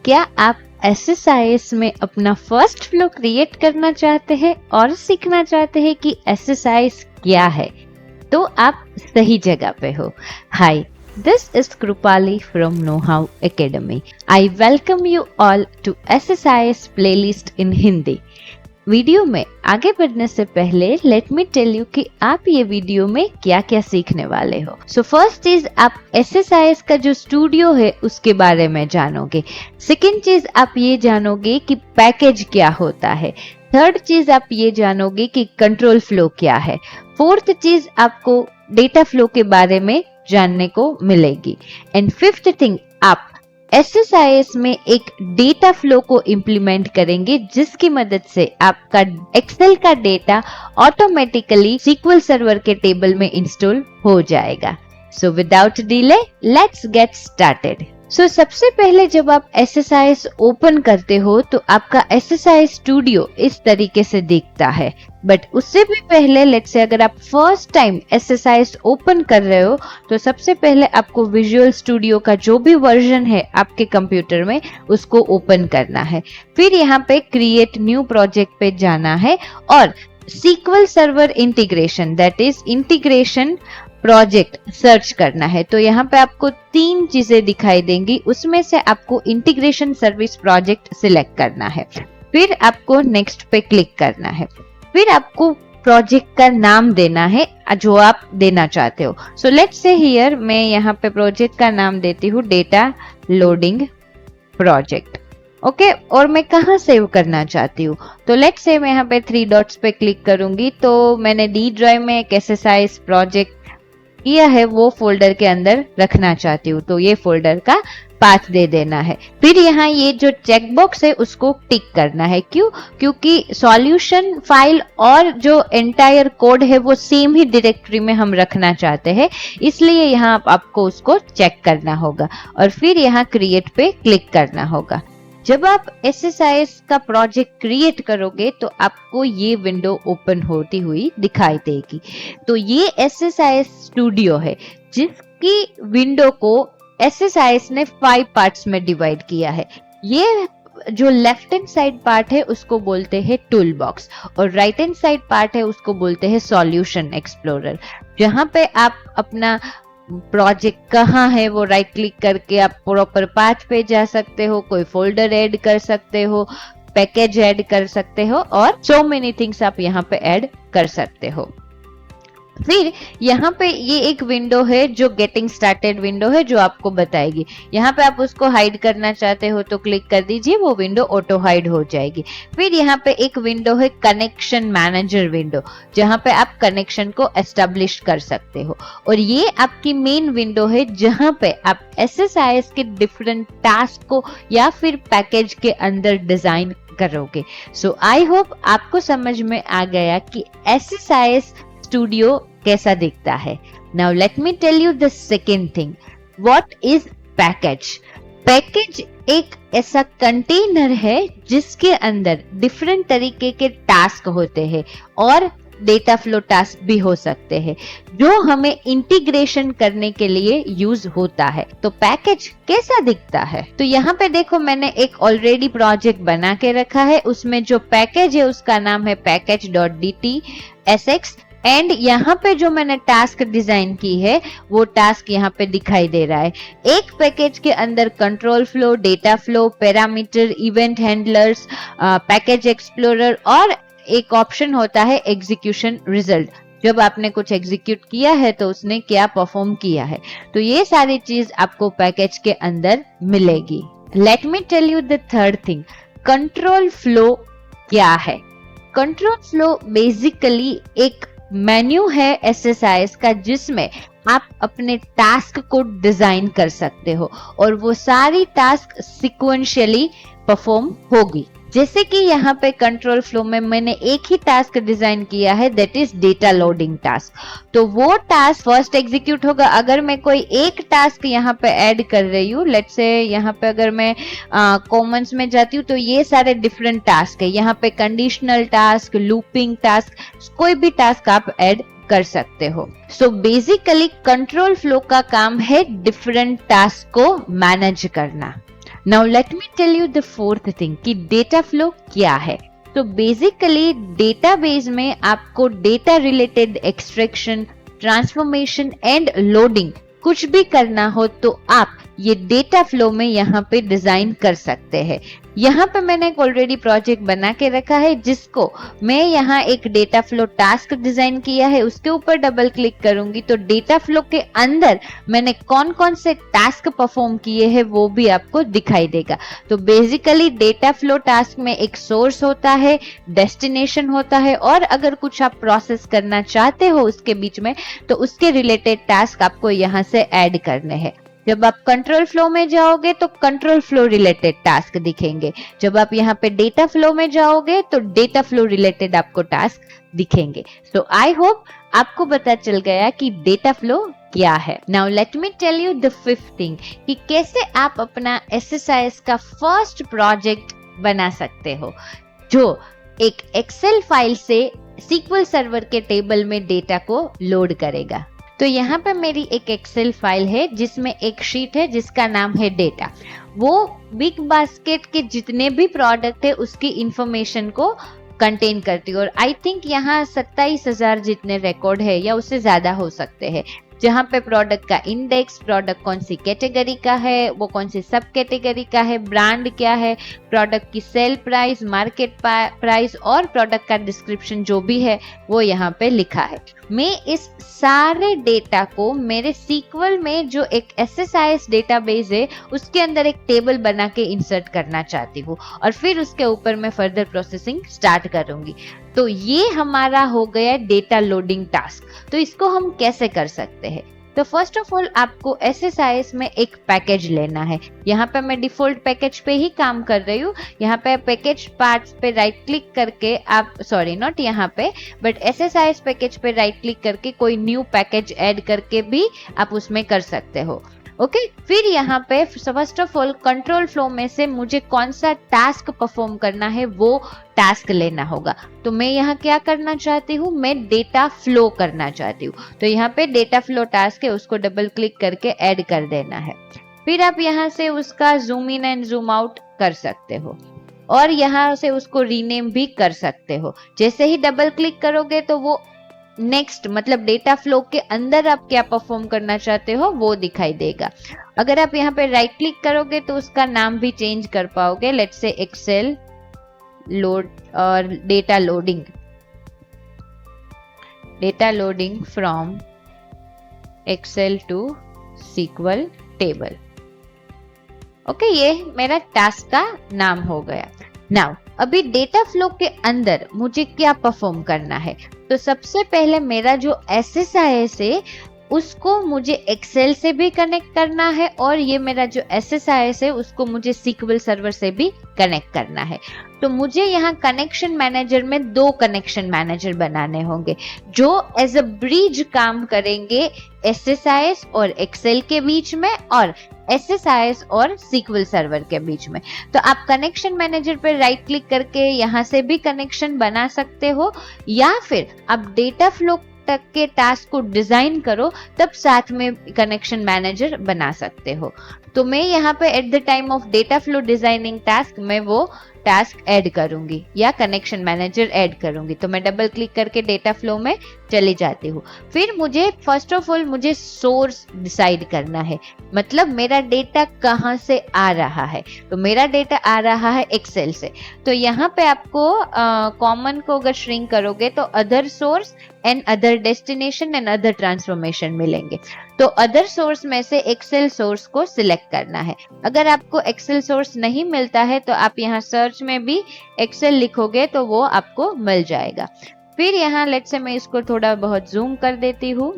क्या आप SSIS में अपना फर्स्ट फ्लो क्रिएट करना चाहते हैं और सीखना चाहते हैं कि SSIS क्या है? तो आप सही जगह पे हो। हाय, this is Krupali from Know How Academy. I welcome you all to SSIS playlist in Hindi. Video में आगे बढ़ने से पहले लेट मी टेल यू कि आप ये वीडियो में क्या क्या सीखने वाले हो। सो फर्स्ट चीज, आप SSIS का जो स्टूडियो है उसके बारे में जानोगे। सेकेंड चीज, आप ये जानोगे कि पैकेज क्या होता है। थर्ड चीज, आप ये जानोगे कि कंट्रोल फ्लो क्या है। फोर्थ चीज, आपको डेटा फ्लो के बारे में जानने को मिलेगी। एंड फिफ्थ थिंग, आप SSIS में एक डेटा फ्लो को इम्प्लीमेंट करेंगे जिसकी मदद से आपका एक्सेल का डेटा ऑटोमेटिकली SQL सर्वर के टेबल में इंस्टॉल हो जाएगा। So without delay let's get started. So सबसे पहले जब आप SSIS ओपन करते हो तो आपका SSIS स्टूडियो इस तरीके से दिखता है। बट उससे भी पहले लेट्स से अगर आप फर्स्ट टाइम SSIS ओपन कर रहे हो तो सबसे पहले आपको विजुअल स्टूडियो का जो भी वर्जन है आपके कंप्यूटर में उसको ओपन करना है। फिर यहाँ पे क्रिएट न्यू प्रोजेक्ट पे जाना है और SQL server integration, that is integration project search करना है। तो यहाँ पे आपको 3 चीजें दिखाई देंगी, उसमें से आपको इंटीग्रेशन सर्विस प्रोजेक्ट सिलेक्ट करना है। फिर आपको नेक्स्ट पे क्लिक करना है। फिर आपको प्रोजेक्ट का नाम देना है जो आप देना चाहते हो। सो लेट्स से हियर मैं यहाँ पे प्रोजेक्ट का नाम देती हूँ डेटा लोडिंग प्रोजेक्ट। ओके, और मैं कहाँ सेव करना चाहती हूँ तो लेट्स से मैं यहाँ पे 3 डॉट्स पे क्लिक करूंगी तो मैंने डी ड्राइव में एक SSIS प्रोजेक्ट किया है, वो फोल्डर के अंदर रखना चाहती हूँ तो ये फोल्डर का पाथ दे देना है। फिर यहाँ ये जो चेक बॉक्स है उसको टिक करना है। क्यों? क्योंकि सॉल्यूशन फाइल और जो एंटायर कोड है वो सेम ही डायरेक्टरी में हम रखना चाहते हैं, इसलिए यहाँ आपको उसको चेक करना होगा और फिर यहाँ क्रिएट पे क्लिक करना होगा। जब आप SSIS का प्रोजेक्ट क्रिएट करोगे तो आपको ये विंडो ओपन होती हुई दिखाई देगी। तो ये SSIS स्टूडियो है जिसकी विंडो को SSIS ने 5 पार्ट्स में डिवाइड किया है। ये जो लेफ्ट हैंड साइड पार्ट है उसको बोलते हैं टूल बॉक्स और राइट हैंड साइड पार्ट है उसको बोलते हैं सॉल्यूशन एक्सप्लोरर। जहाँ पे आप अपना प्रोजेक्ट कहाँ है वो राइट क्लिक करके आप प्रॉपर पाथ पे जा सकते हो, कोई फोल्डर ऐड कर सकते हो, पैकेज ऐड कर सकते हो और सो मेनी थिंग्स आप यहाँ पे ऐड कर सकते हो। फिर यहाँ पे ये एक विंडो है जो गेटिंग स्टार्टेड विंडो है जो आपको बताएगी। यहाँ पे आप उसको हाइड करना चाहते हो तो क्लिक कर दीजिए, वो विंडो ऑटो हाइड हो जाएगी। फिर यहाँ पे एक विंडो है कनेक्शन मैनेजर विंडो, जहाँ पे आप कनेक्शन को एस्टेब्लिश कर सकते हो और ये आपकी मेन विंडो है जहाँ पे आप SSIS के डिफरेंट टास्क को या फिर पैकेज के अंदर डिजाइन करोगे। सो आई होप आपको समझ में आ गया कि SSIS स्टूडियो कैसा दिखता है। Now let me tell you the second thing, what is package. Package एक ऐसा कंटेनर है जिसके अंदर डिफरेंट तरीके के टास्क होते हैं और डेटा फ्लो टास्क भी हो सकते हैं जो हमें इंटीग्रेशन करने के लिए यूज होता है। तो पैकेज कैसा दिखता है तो यहाँ पे देखो मैंने एक ऑलरेडी प्रोजेक्ट बना के रखा है, उसमें जो पैकेज है उसका नाम है package.dtsx एंड यहाँ पे जो मैंने टास्क डिजाइन की है वो टास्क यहाँ पे दिखाई दे रहा है। एक पैकेज के अंदर control flow, data flow, parameter, event handlers, package explorer और एक ऑप्शन होता है एग्जीक्यूशन रिजल्ट। जब आपने कुछ एग्जीक्यूट किया है तो उसने क्या परफॉर्म किया है, तो ये सारी चीज आपको पैकेज के अंदर मिलेगी। Let me tell you the third thing, control flow क्या है। कंट्रोल फ्लो बेसिकली एक मेन्यू है SSIS का जिसमें आप अपने टास्क को डिजाइन कर सकते हो और वो सारी टास्क सिक्वेंशियली परफॉर्म होगी। जैसे कि यहाँ पे कंट्रोल फ्लो में मैंने एक ही टास्क डिजाइन किया है, that is data loading task. तो वो टास्क फर्स्ट एग्जीक्यूट होगा। अगर मैं कोई एक टास्क यहाँ पे ऐड कर रही हूँ, लेट्स से यहाँ पे अगर मैं कॉमन्स में जाती हूँ तो ये सारे डिफरेंट टास्क है। यहाँ पे कंडीशनल टास्क, लूपिंग टास्क, कोई भी टास्क आप ऐड कर सकते हो। सो बेसिकली कंट्रोल फ्लो का काम है डिफरेंट टास्क को मैनेज करना। Now let me tell you the fourth thing कि डेटा फ्लो क्या है। तो बेसिकली डेटाबेस में आपको data related extraction, transformation and loading कुछ भी करना हो तो आप ये डेटा फ्लो में यहाँ पे डिजाइन कर सकते हैं। यहाँ पे मैंने एक ऑलरेडी प्रोजेक्ट बना के रखा है जिसको मैं यहाँ एक डेटा फ्लो टास्क डिजाइन किया है, उसके ऊपर डबल क्लिक करूंगी तो डेटा फ्लो के अंदर मैंने कौन कौन से टास्क परफॉर्म किए हैं वो भी आपको दिखाई देगा। तो बेसिकली डेटा फ्लो टास्क में एक सोर्स होता है, डेस्टिनेशन होता है और अगर कुछ आप प्रोसेस करना चाहते हो उसके बीच में तो उसके रिलेटेड टास्क आपको यहाँ से ऐड करने हैं। जब आप कंट्रोल फ्लो में जाओगे तो कंट्रोल फ्लो रिलेटेड टास्क दिखेंगे, जब आप यहाँ पे डेटा फ्लो में जाओगे तो डेटा फ्लो रिलेटेड आपको टास्क दिखेंगे। सो आई होप आपको पता चल गया कि डेटा फ्लो क्या है। Now let me tell you the fifth thing कि कैसे आप अपना SSIS का फर्स्ट प्रोजेक्ट बना सकते हो जो एक एक्सेल फाइल से SQL सर्वर के टेबल में डेटा को लोड करेगा। तो यहाँ पे मेरी एक एक्सेल फाइल है जिसमें एक शीट है जिसका नाम है डेटा। वो बिग बास्केट के जितने भी प्रोडक्ट है उसकी इंफॉर्मेशन को कंटेन करती है और आई थिंक यहाँ 27,000 जितने रिकॉर्ड है या उससे ज्यादा हो सकते हैं, जहाँ पे प्रोडक्ट का इंडेक्स, प्रोडक्ट कौन सी कैटेगरी का है, वो कौन सी सब कैटेगरी का है, ब्रांड क्या है, प्रोडक्ट की सेल प्राइस, मार्केट प्राइस और प्रोडक्ट का डिस्क्रिप्शन जो भी है वो यहाँ पे लिखा है। मैं इस सारे डेटा को मेरे SQL में जो एक SSIS डेटाबेस है उसके अंदर एक टेबल बना के इंसर्ट करना चाहती हूँ और फिर उसके ऊपर मैं फर्दर प्रोसेसिंग स्टार्ट करूंगी। तो ये हमारा हो गया डेटा लोडिंग टास्क। तो इसको हम कैसे कर सकते हैं? तो फर्स्ट ऑफ ऑल आपको SSIS में एक पैकेज लेना है। यहाँ पे मैं डिफॉल्ट पैकेज पे ही काम कर रही हूँ। यहाँ पे पैकेज पार्ट्स पे राइट क्लिक करके आप, सॉरी नॉट यहाँ पे, बट SSIS पैकेज पे राइट क्लिक करके कोई न्यू पैकेज ऐड करके भी आप उसमें कर सकते हो। ओके, फिर यहाँ पे first of all control flow में से मुझे कौन सा टास्क परफॉर्म करना है वो टास्क लेना होगा। तो मैं यहाँ क्या करना चाहती हूँ, मैं डेटा फ्लो करना चाहती हूँ। तो यहाँ पे डेटा फ्लो टास्क है, उसको डबल क्लिक करके ऐड कर देना है। फिर आप यहाँ से उसका zoom in and zoom out कर सकते हो और यहाँ से उसको रीनेम भी कर सकते हो। जैसे ही डबल क्लिक करोगे तो वो नेक्स्ट मतलब डेटा फ्लो के अंदर आप क्या परफॉर्म करना चाहते हो वो दिखाई देगा। अगर आप यहाँ पे राइट क्लिक करोगे तो उसका नाम भी चेंज कर पाओगे। लेट्स से एक्सेल लोड और data loading from Excel to SQL table. Okay, ये मेरा टास्क का नाम हो गया। नाउ अभी डेटा फ्लो के अंदर मुझे क्या परफॉर्म करना है? तो सबसे पहले मेरा जो SSIS है उसको मुझे एक्सेल से भी कनेक्ट करना है और ये मेरा जो SSIS है उसको मुझे SQL सर्वर से भी कनेक्ट करना है। तो मुझे यहाँ कनेक्शन मैनेजर में 2 कनेक्शन मैनेजर बनाने होंगे जो एज अ ब्रिज काम करेंगे SSIS और एक्सेल के बीच में और SSIS और SQL सर्वर के बीच में। तो आप कनेक्शन मैनेजर पर राइट क्लिक करके यहाँ से भी कनेक्शन बना सकते हो या फिर आप डेटा फ्लो तक के टास्क को डिजाइन करो तब साथ में कनेक्शन मैनेजर बना सकते हो। तो मैं यहाँ पे at the time of data flow designing task में वो टास्क ऐड करूंगी या कनेक्शन मैनेजर ऐड करूंगी। तो मैं डबल क्लिक करके डेटा फ्लो में चली जाती हूँ। फिर मुझे फर्स्ट ऑफ ऑल मुझे सोर्स डिसाइड करना है, मतलब मेरा डेटा कहाँ से आ रहा है। तो मेरा डेटा आ रहा है एक्सेल से। तो यहाँ पे आपको कॉमन को अगर श्रिंक करोगे तो other source and other destination and other transformation मिलेंगे। तो अदर सोर्स में से एक्सेल सोर्स को सिलेक्ट करना है। अगर आपको एक्सेल सोर्स नहीं मिलता है तो आप यहाँ सर्च में भी एक्सेल लिखोगे तो वो आपको मिल जाएगा। फिर यहाँ लेट्स से मैं इसको थोड़ा बहुत जूम कर देती हूँ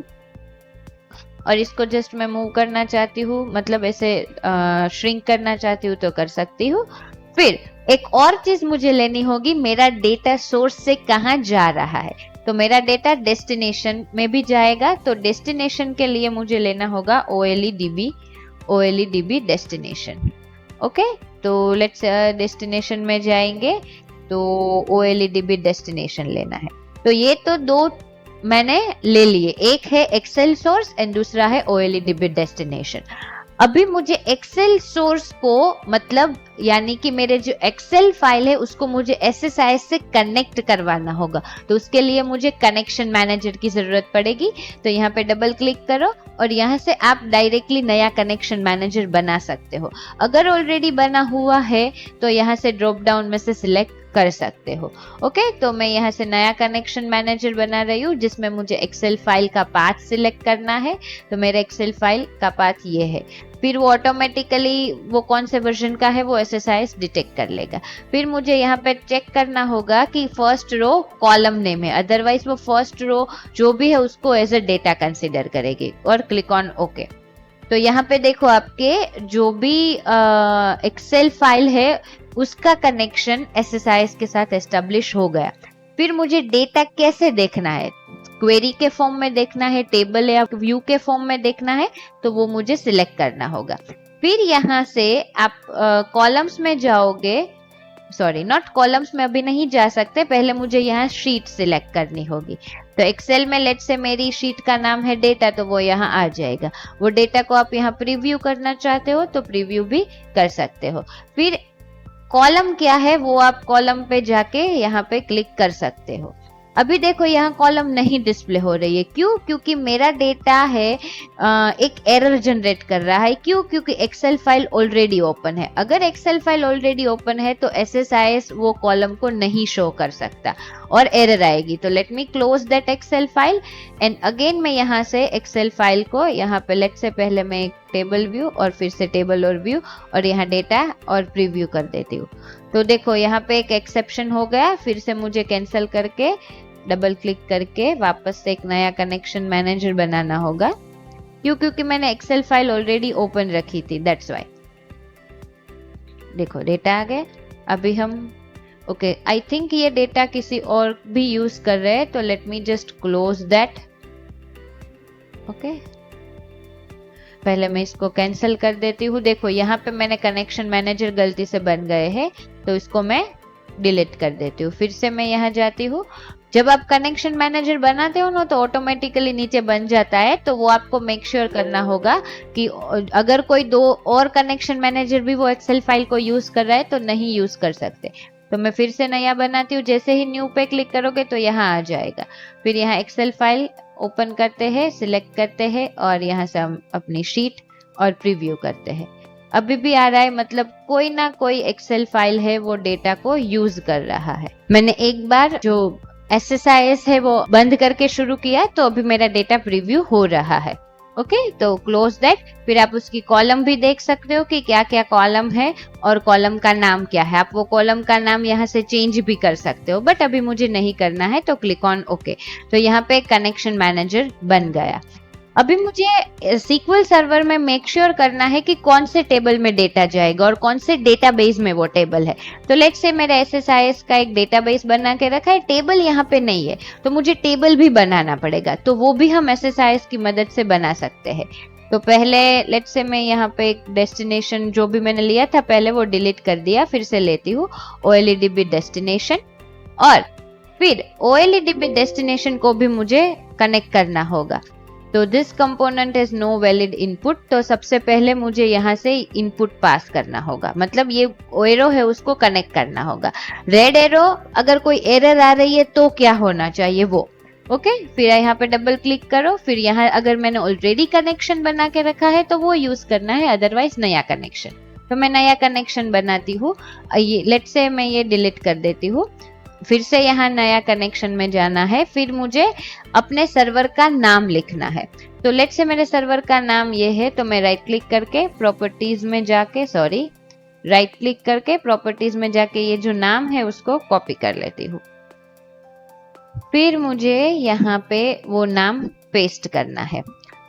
और इसको जस्ट मैं मूव करना चाहती हूँ, मतलब ऐसे श्रिंक करना चाहती हूँ तो कर सकती हूँ। फिर एक और चीज मुझे लेनी होगी, मेरा डेटा सोर्स से कहाँ जा रहा है। तो मेरा डेटा डेस्टिनेशन में भी जाएगा। तो डेस्टिनेशन के लिए मुझे लेना होगा OLEDB डेस्टिनेशन। ओके, तो लेट्स डेस्टिनेशन में जाएंगे तो OLEDB डेस्टिनेशन लेना है। तो ये तो 2 मैंने ले लिए, एक है एक्सेल सोर्स एंड दूसरा है OLEDB डेस्टिनेशन। अभी मुझे एक्सेल सोर्स को मतलब यानी कि मेरे जो एक्सेल फाइल है उसको मुझे SSIS से कनेक्ट करवाना होगा, तो उसके लिए मुझे कनेक्शन मैनेजर की जरूरत पड़ेगी। तो यहाँ पे डबल क्लिक करो और यहाँ से आप डायरेक्टली नया कनेक्शन मैनेजर बना सकते हो। अगर ऑलरेडी बना हुआ है तो यहाँ से ड्रॉप डाउन में से सिलेक्ट कर सकते हो। ओके, तो मैं यहाँ से नया कनेक्शन मैनेजर बना रही हूँ जिसमें मुझे एक्सेल फाइल का पाथ सिलेक्ट करना है। तो मेरा एक्सेल फाइल का पाथ ये है, फिर वो ऑटोमेटिकली वो कौन से वर्जन का है वो SSIS डिटेक्ट कर लेगा। फिर मुझे यहाँ पे चेक करना होगा कि फर्स्ट रो कॉलम नेम है, अदरवाइज वो फर्स्ट रो जो भी है उसको एज अ डेटा कंसिडर करेगी, और क्लिक ऑन ओके। तो यहाँ पे देखो आपके जो भी एक्सेल फाइल है उसका कनेक्शन SSIS के साथ एस्टेब्लिश हो गया। फिर मुझे डेटा कैसे देखना है, क्वेरी के फॉर्म में देखना है, टेबल या व्यू के फॉर्म में देखना है, तो वो मुझे सिलेक्ट करना होगा। फिर यहाँ से आप कॉलम्स में जाओगे, सॉरी नॉट कॉलम्स में अभी नहीं जा सकते, पहले मुझे यहाँ शीट सिलेक्ट करनी होगी। तो एक्सेल में लेट से मेरी शीट का नाम है डेटा, तो वो यहाँ आ जाएगा। वो डेटा को आप यहाँ प्रीव्यू करना चाहते हो तो प्रीव्यू भी कर सकते हो। फिर कॉलम क्या है वो आप कॉलम पे जाके यहाँ पे क्लिक कर सकते हो। अभी देखो यहाँ कॉलम नहीं डिस्प्ले हो रही है, क्यों? क्योंकि मेरा डेटा है एक एरर जनरेट कर रहा है। क्यों? क्योंकि एक्सेल फाइल ऑलरेडी ओपन है। अगर एक्सेल फाइल ऑलरेडी ओपन है तो SSIS वो कॉलम को नहीं शो कर सकता और एरर आएगी। तो let me close that Excel file and again मैं यहाँ से एक्सेल फाइल को यहाँ पे लेट से पहले मैं एक टेबल व्यू और फिर से टेबल और व्यू और यहाँ डेटा और प्रीव्यू कर देती हूँ। तो देखो यहाँ पे एक एक्सेप्शन हो गया। फिर से मुझे कैंसिल करके डबल क्लिक करके वापस से एक नया कनेक्शन मैनेजर बनाना होगा। क्यों? क्योंकि मैंने एक्सेल फाइल ऑलरेडी ओपन रखी थी, दैट्स व्हाई। देखो डेटा आ गया। अभी हम ओके, आई थिंक ये डेटा किसी और भी यूज कर रहे हैं, तो let me just close that. Okay, पहले मैं इसको कैंसिल कर देती हूँ। देखो यहाँ पे मैंने कनेक्शन मैनेजर गलती से बन गए हैं, तो इसको मैं डिलीट कर देती हूँ। फिर से मैं यहाँ जाती हूँ। जब आप कनेक्शन मैनेजर बनाते हो ना तो ऑटोमेटिकली नीचे बन जाता है, तो वो आपको मेक श्योर करना होगा कि अगर कोई दो और कनेक्शन मैनेजर भी वो एक्सेल फाइल को यूज कर रहा है तो नहीं यूज कर सकते। तो मैं फिर से नया बनाती हूँ। जैसे ही न्यू पे क्लिक करोगे तो यहाँ आ जाएगा। फिर यहाँ एक्सेल फाइल ओपन करते हैं, सिलेक्ट करते हैं और यहाँ से हम अपनी शीट और प्रीव्यू करते हैं। अभी भी आ रहा है, मतलब कोई ना कोई एक्सेल फाइल है वो डेटा को यूज कर रहा है। मैंने एक बार जो SSIS है वो बंद करके शुरू किया, तो अभी मेरा डेटा प्रीव्यू हो रहा है। ओके, तो क्लोज दैट। फिर आप उसकी कॉलम भी देख सकते हो कि क्या क्या कॉलम है और कॉलम का नाम क्या है। आप वो कॉलम का नाम यहाँ से चेंज भी कर सकते हो, बट अभी मुझे नहीं करना है, तो क्लिक ऑन ओके। तो यहाँ पे कनेक्शन मैनेजर बन गया। अभी मुझे SQL सर्वर में मेक श्योर करना है कि कौन से टेबल में डेटा जाएगा और कौन से डेटाबेस में वो टेबल है। तो लेट्स से मेरा SSIS का एक डेटाबेस बना के रखा है, टेबल यहाँ पे नहीं है, तो मुझे टेबल भी बनाना पड़ेगा। तो वो भी हम SSIS की मदद से बना सकते हैं। तो पहले लेट्स से मैं यहाँ पे एक डेस्टिनेशन जो भी मैंने लिया था पहले वो डिलीट कर दिया, फिर से लेती हूँ OLEDB डेस्टिनेशन, और फिर OLEDB डेस्टिनेशन को भी मुझे कनेक्ट करना होगा। तो this component is no valid input. तो सबसे पहले मुझे यहाँ से इनपुट पास करना होगा, मतलब ये एरो है उसको कनेक्ट करना होगा। रेड एरो, अगर कोई एरर आ रही है तो क्या होना चाहिए वो। ओके, फिर यहाँ पे डबल क्लिक करो। फिर यहाँ अगर मैंने ऑलरेडी कनेक्शन बना के रखा है तो वो यूज करना है, अदरवाइज नया कनेक्शन। तो मैं नया कनेक्शन बनाती हूँ। ये लेट से मैं ये डिलीट कर देती हूँ। फिर से यहाँ नया कनेक्शन में जाना है। फिर मुझे अपने सर्वर का नाम लिखना है। तो लेट से मेरे सर्वर का नाम ये है, तो मैं राइट क्लिक करके प्रॉपर्टीज में जाके राइट क्लिक करके प्रॉपर्टीज में जाके ये जो नाम है उसको कॉपी कर लेती हूँ। फिर मुझे यहाँ पे वो नाम पेस्ट करना है।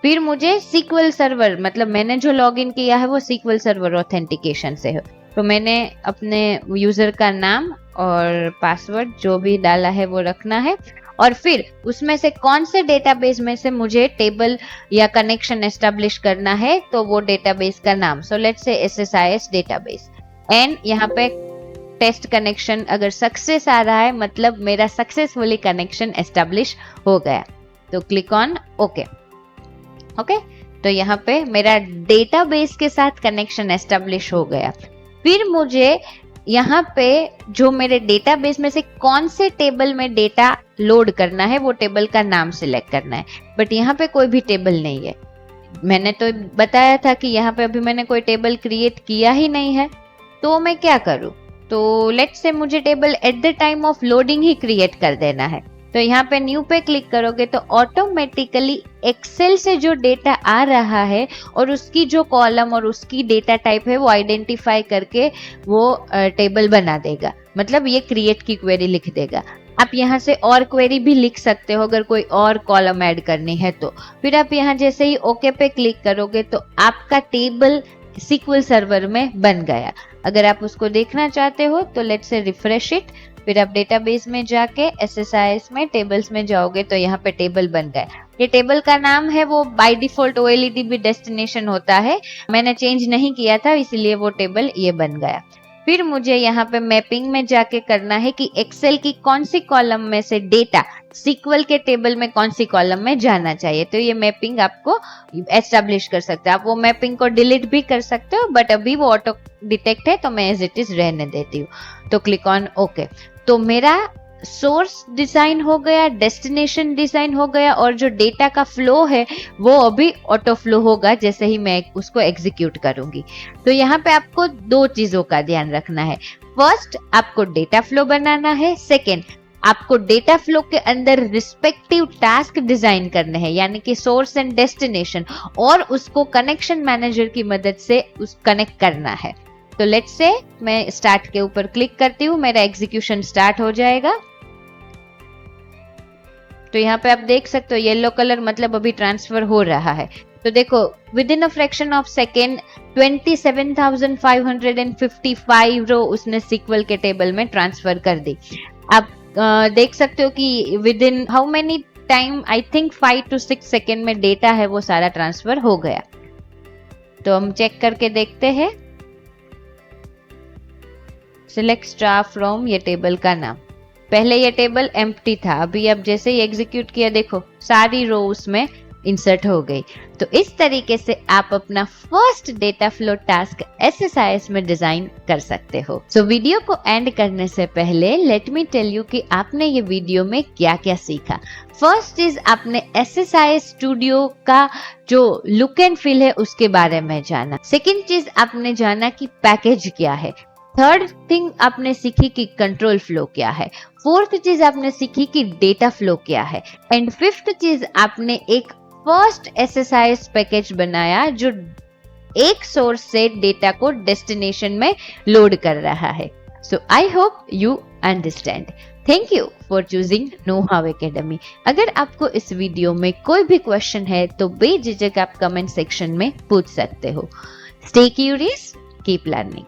फिर मुझे SQL सर्वर, मतलब मैंने जो लॉगिन किया है वो SQL सर्वर ऑथेंटिकेशन से है, तो मैंने अपने यूजर का नाम और पासवर्ड जो भी डाला है वो रखना है, और फिर उसमें से कौन से डेटाबेस में से मुझे टेबल या कनेक्शन एस्टेब्लिश करना है, तो वो डेटाबेस का नाम, so let's say SSIS database, and यहाँ पे टेस्ट कनेक्शन अगर सक्सेस आ रहा है मतलब मेरा सक्सेसफुली कनेक्शन एस्टेब्लिश हो गया। तो क्लिक ऑन ओके। ओके, तो यहाँ पे मेरा डेटाबेस के साथ कनेक्शन एस्टेब्लिश हो गया। फिर मुझे यहाँ पे जो मेरे डेटाबेस में से कौन से टेबल में डेटा लोड करना है वो टेबल का नाम सिलेक्ट करना है, बट यहाँ पे कोई भी टेबल नहीं है। मैंने तो बताया था कि यहाँ पे अभी मैंने कोई टेबल क्रिएट किया ही नहीं है, तो मैं क्या करूँ? तो लेट्स से मुझे table at the time of loading he create कर देना है। तो यहाँ पे न्यू पे क्लिक करोगे तो ऑटोमेटिकली एक्सेल से जो डेटा आ रहा है और उसकी जो कॉलम और उसकी डेटा टाइप है वो आइडेंटिफाई करके वो टेबल बना देगा, मतलब ये क्रिएट की क्वेरी लिख देगा। आप यहाँ से और क्वेरी भी लिख सकते हो अगर कोई और कॉलम ऐड करनी है तो। फिर आप यहाँ जैसे ही ओके पे क्लिक करोगे तो आपका टेबल SQL सर्वर में बन गया। अगर आप उसको देखना चाहते हो तो लेट्स से रिफ्रेश इट। फिर आप डेटाबेस में जाके SSIS में टेबल्स में जाओगे तो यहाँ पे टेबल बन गया। ये टेबल का नाम है, वो बाय डिफॉल्ट OLEDB डेस्टिनेशन होता है, मैंने चेंज नहीं किया था इसलिए वो टेबल ये बन गया। फिर मुझे यहाँ पे मैपिंग में जाके करना है कि एक्सेल की कौन सी कॉलम में से डेटा SQL के टेबल में कौन सी कॉलम में जाना चाहिए। तो ये मैपिंग आपको एस्टेब्लिश कर सकते हो। आप वो मैपिंग को डिलीट भी कर सकते हो, बट अभी वो ऑटो डिटेक्ट है तो मैं एज इट इज रहने देती हूँ। तो क्लिक ऑन ओके। तो मेरा सोर्स डिजाइन हो गया, डेस्टिनेशन डिजाइन हो गया, और जो डेटा का फ्लो है वो अभी ऑटो फ्लो होगा जैसे ही मैं उसको एग्जीक्यूट करूंगी। तो यहाँ पे आपको दो चीजों का ध्यान रखना है। फर्स्ट, आपको डेटा फ्लो बनाना है। सेकेंड, आपको डेटा फ्लो के अंदर रिस्पेक्टिव टास्क डिजाइन करने हैं, यानी कि सोर्स एंड डेस्टिनेशन, और उसको कनेक्शन मैनेजर की मदद से उस कनेक्ट करना है। तो लेट्स से मैं स्टार्ट के ऊपर क्लिक करती हूँ, मेरा एग्जीक्यूशन स्टार्ट हो जाएगा। तो यहाँ पे आप देख सकते हो येलो कलर मतलब अभी ट्रांसफर हो रहा है। तो देखो with in a fraction of second 27,555 रो उसने SQL के टेबल में ट्रांसफर कर दी। आप देख सकते हो कि with in how many time, I think 5 to 6 second में डेटा है वो सारा ट्रांसफर हो गया। तो हम चेक करके देखते हैं। सिलेक्ट स्टार फ्रॉम ये टेबल का नाम। पहले ये टेबल एम्प्टी था, अभी अब जैसे ही एग्जीक्यूट किया देखो सारी रो उसमें इंसर्ट हो गई। तो इस तरीके से आप अपना first data flow task SSIS में डिजाइन कर सकते हो। सो वीडियो को एंड करने से पहले लेट मी टेल यू कि आपने ये वीडियो में क्या क्या सीखा। फर्स्ट चीज, आपने SSIS स्टूडियो का जो लुक एंड फील है उसके बारे में जाना। सेकेंड चीज, आपने जाना कि पैकेज क्या है। थर्ड थिंग आपने सीखी कि कंट्रोल फ्लो क्या है। फोर्थ चीज आपने सीखी कि डेटा फ्लो क्या है। एंड फिफ्थ चीज, आपने एक फर्स्ट SSIS पैकेज बनाया जो एक सोर्स से डेटा को डेस्टिनेशन में लोड कर रहा है। So I hope you understand. Thank you for choosing Know How Academy. अगर आपको इस वीडियो में कोई भी क्वेश्चन है तो बेझिझक आप कमेंट सेक्शन में पूछ सकते हो। Stay curious, keep learning.